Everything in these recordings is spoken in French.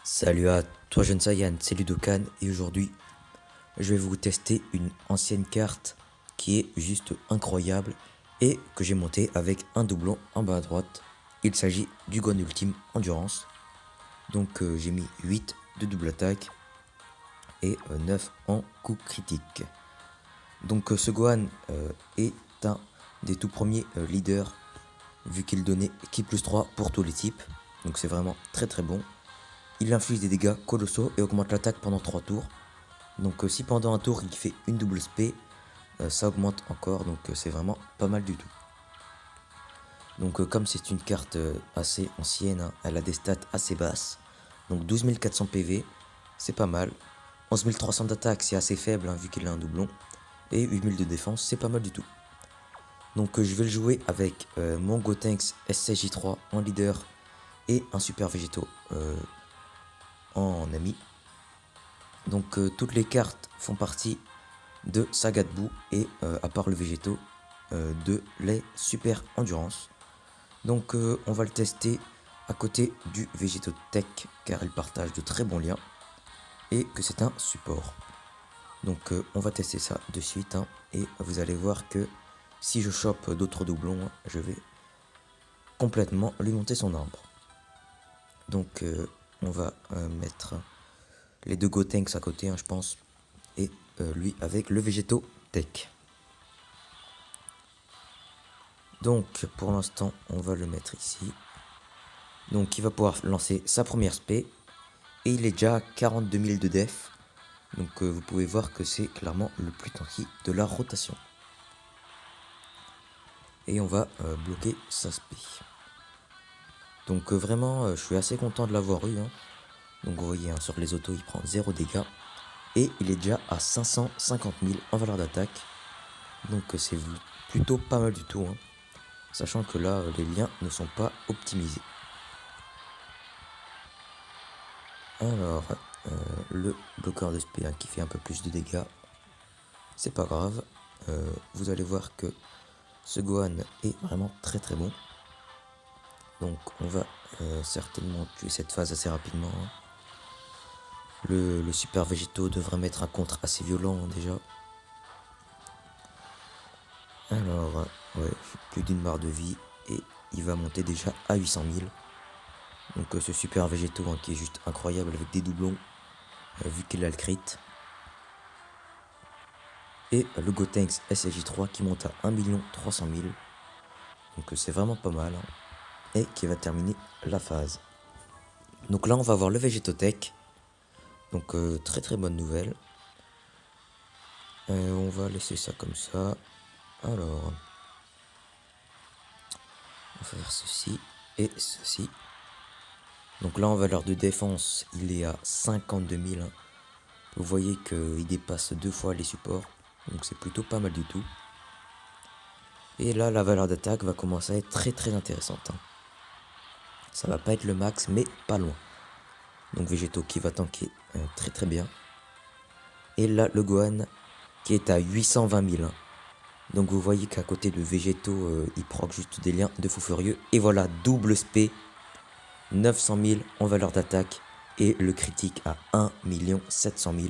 Salut à toi jeune Saiyan, c'est Ludokan et aujourd'hui je vais vous tester une ancienne carte qui est juste incroyable et que j'ai monté avec un doublon en bas à droite. Il s'agit du Gohan Ultime Endurance. Donc j'ai mis 8 de double attaque et 9 en coup critique. Donc ce Gohan est un des tout premiers leaders vu qu'il donnait Ki plus 3 pour tous les types. Donc c'est vraiment très bon. Il inflige des dégâts colossaux et augmente l'attaque pendant 3 tours. Donc si pendant un tour il fait une double SP, ça augmente encore, donc c'est vraiment pas mal du tout. Donc comme c'est une carte assez ancienne, hein, elle a des stats assez basses. Donc 12 400 PV, c'est pas mal. 11 300 d'attaque, c'est assez faible hein, vu qu'il a un doublon. Et 8000 de défense, c'est pas mal du tout. Donc je vais le jouer avec mon Gotenks SCJ3 en leader et un super végétaux en ami. Donc toutes les cartes font partie de Saga de boue et à part le végétaux de les super endurance. Donc on va le tester à côté du végétaux tech car il partage de très bons liens et que c'est un support. Donc on va tester ça de suite hein, et vous allez voir que si je chope d'autres doublons, je vais complètement lui monter son arbre. Donc on va mettre les deux Gotenks à côté hein, je pense et lui avec le végétaux tech. Donc pour l'instant on va le mettre ici. Donc il va pouvoir lancer sa première spé. Et il est déjà à 42 000 de def. Donc vous pouvez voir que c'est clairement le plus tanky de la rotation. Et on va bloquer sa spé. Donc vraiment je suis assez content de l'avoir eu hein. Donc vous voyez hein, sur les autos il prend 0 dégâts. Et il est déjà à 550 000 en valeur d'attaque. Donc c'est plutôt pas mal du tout hein. Sachant que là les liens ne sont pas optimisés. Alors, le bloqueur de spé hein, qui fait un peu plus de dégâts, c'est pas grave. Vous allez voir que ce Gohan est vraiment très bon. Donc on va certainement tuer cette phase assez rapidement. Hein. Le super végétaux devrait mettre un contre assez violent hein, déjà. Alors, ouais, plus d'une barre de vie et il va monter déjà à 800 000. Donc ce super végétaux hein, qui est juste incroyable avec des doublons, vu qu'il a le crit. Et le Gotenks SSJ3 qui monte à 1 300 000. Donc c'est vraiment pas mal. Hein, et qui va terminer la phase. Donc là on va voir le Végétotech. Donc très bonne nouvelle. On va laisser ça comme ça. Alors. On va faire ceci et ceci. Donc là en valeur de défense il est à 52 000. Hein. Vous voyez qu'il dépasse 2 fois les supports. Donc c'est plutôt pas mal du tout. Et là la valeur d'attaque va commencer à être très intéressante. Hein. Ça va pas être le max mais pas loin. Donc végétaux qui va tanker très bien. Et là le Gohan qui est à 820 000. Hein. Donc vous voyez qu'à côté de végétaux il proc juste des liens de fou furieux. Et voilà double spé 900 000 en valeur d'attaque. Et le critique à 1 700 000.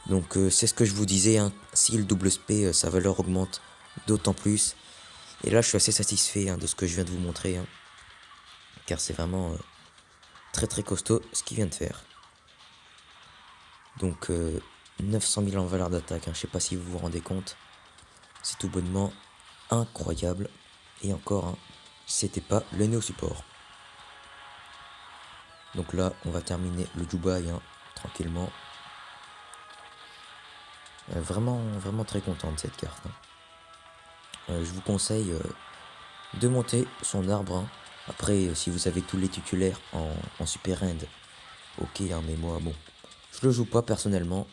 Donc c'est ce que je vous disais. Hein. Si le double spé sa valeur augmente d'autant plus. Et là je suis assez satisfait hein, de ce que je viens de vous montrer. Hein. Car c'est vraiment très costaud ce qu'il vient de faire. Donc 900 000 en valeur d'attaque, hein. Je sais pas si vous vous rendez compte. C'est tout bonnement incroyable. Et encore, hein, c'était pas le néo support. Donc là, on va terminer le Dubaï hein, tranquillement. Vraiment très content de cette carte. Hein. Je vous conseille de monter son arbre. Hein. Après, si vous avez tous les titulaires en super end, ok, hein, mais moi, bon, je le joue pas personnellement,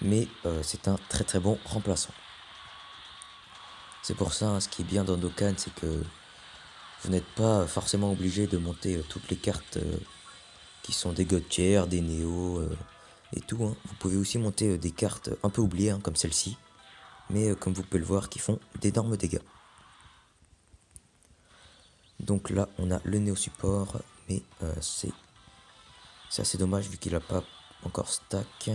mais c'est un très bon remplaçant. C'est pour ça, hein, ce qui est bien dans Dokkan, c'est que vous n'êtes pas forcément obligé de monter toutes les cartes qui sont des God Tier, des Néo et tout. Hein. Vous pouvez aussi monter des cartes un peu oubliées, hein, comme celle-ci, mais comme vous pouvez le voir, qui font d'énormes dégâts. Donc là, on a le Néo Support, mais c'est C'est assez dommage vu qu'il a pas encore stack.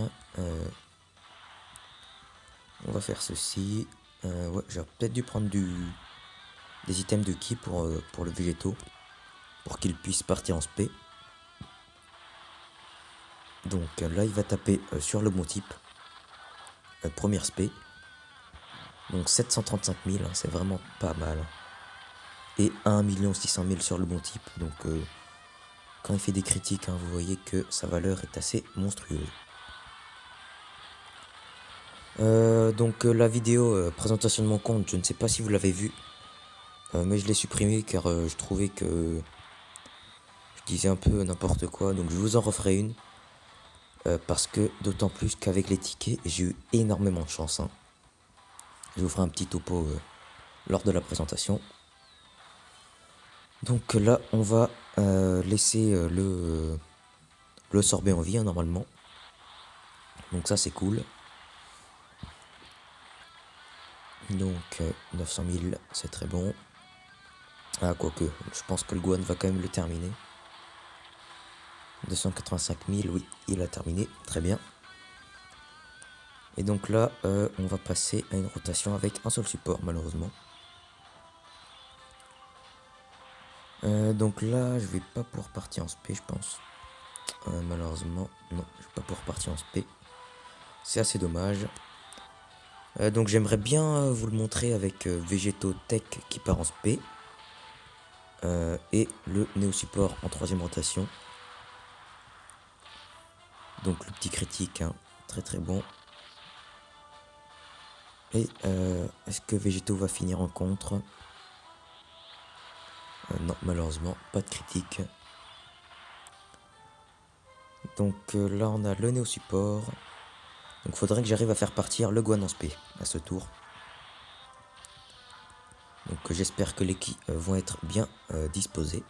On va faire ceci. Ouais, j'aurais peut-être dû prendre des items de ki pour le végétaux. Pour qu'il puisse partir en spé. Donc là, il va taper sur le bon type. Première spé. Donc 735 000, hein, c'est vraiment pas mal. Et 1 600 000 sur le bon type. Donc quand il fait des critiques, hein, vous voyez que sa valeur est assez monstrueuse. Donc la vidéo présentation de mon compte, je ne sais pas si vous l'avez vu. Mais je l'ai supprimé car je trouvais que je disais un peu n'importe quoi. Donc je vous en referai une. Parce que d'autant plus qu'avec les tickets, j'ai eu énormément de chance. Hein. Je vous ferai un petit topo lors de la présentation. Donc là, on va laisser le sorbet en vie, hein, normalement. Donc ça, c'est cool. Donc 900 000, c'est très bon. Ah, quoique, je pense que le Guan va quand même le terminer. 285 000, oui, il a terminé, très bien. Et donc là, on va passer à une rotation avec un seul support, malheureusement. Donc là, je vais pas pouvoir partir en spé, je pense. Malheureusement, non, je vais pas pouvoir partir en spé. C'est assez dommage. Donc j'aimerais bien vous le montrer avec Végétaux Tech qui part en spé. Et le Néo Support en troisième rotation. Donc le petit critique, hein, très très bon. Et est-ce que Végétaux va finir en contre? Non, malheureusement, pas de critique. Donc là, on a le Néo Support. Donc il faudrait que j'arrive à faire partir le Guan en spé à ce tour. Donc j'espère que les ki vont être bien disposés.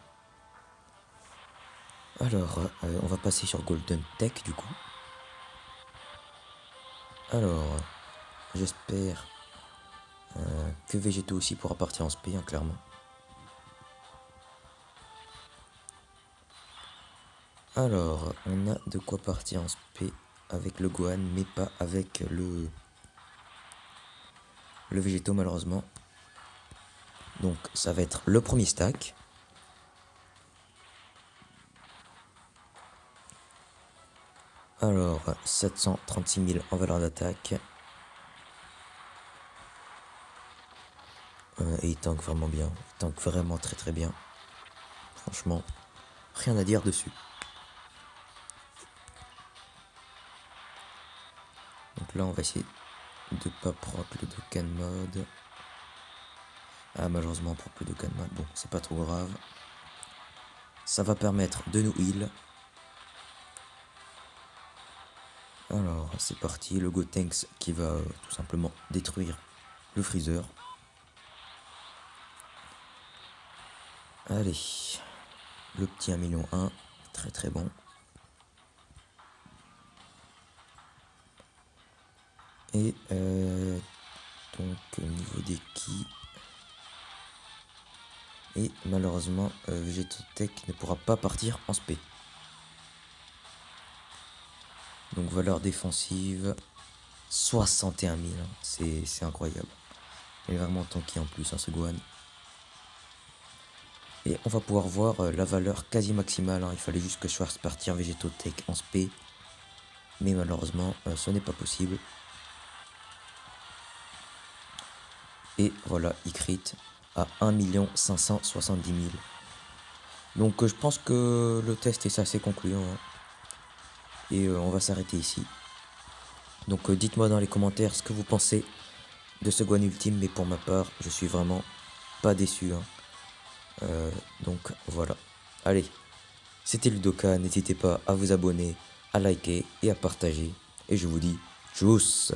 Alors, on va passer sur Golden Tech du coup. Alors, j'espère que Végétaux aussi pourra partir en spé, hein, clairement. Alors, on a de quoi partir en spé avec le Guan, mais pas avec le Végétaux malheureusement. Donc ça va être le premier stack. Alors, 736 000 en valeur d'attaque. Et il tank vraiment bien. Il tank vraiment très très bien. Franchement, rien à dire dessus. Donc là, on va essayer de pas proc le Dokkan mode. Ah, malheureusement, on proc le Dokkan mode. Bon, c'est pas trop grave. Ça va permettre de nous heal. Alors, c'est parti. Le Gotenks qui va tout simplement détruire le Freezer. Allez. Le petit 1 million 1. Très très bon. Et donc au niveau des ki. Et malheureusement, Végétaux Tech ne pourra pas partir en spé. Donc valeur défensive, 61 000. Hein. C'est incroyable. Il est vraiment tanky en plus, hein, ce Gohan. Et on va pouvoir voir la valeur quasi maximale. Hein. Il fallait juste que je fasse partir Végétaux Tech en spé. Mais malheureusement, ce n'est pas possible. Et voilà, il crit à 1 570 000. Donc je pense que le test est assez concluant. Hein. Et on va s'arrêter ici. Donc dites-moi dans les commentaires ce que vous pensez de ce Gohan ultime. Mais pour ma part, je suis vraiment pas déçu. Hein. Donc voilà. Allez, c'était Ludoka. N'hésitez pas à vous abonner, à liker et à partager. Et je vous dis tchuss.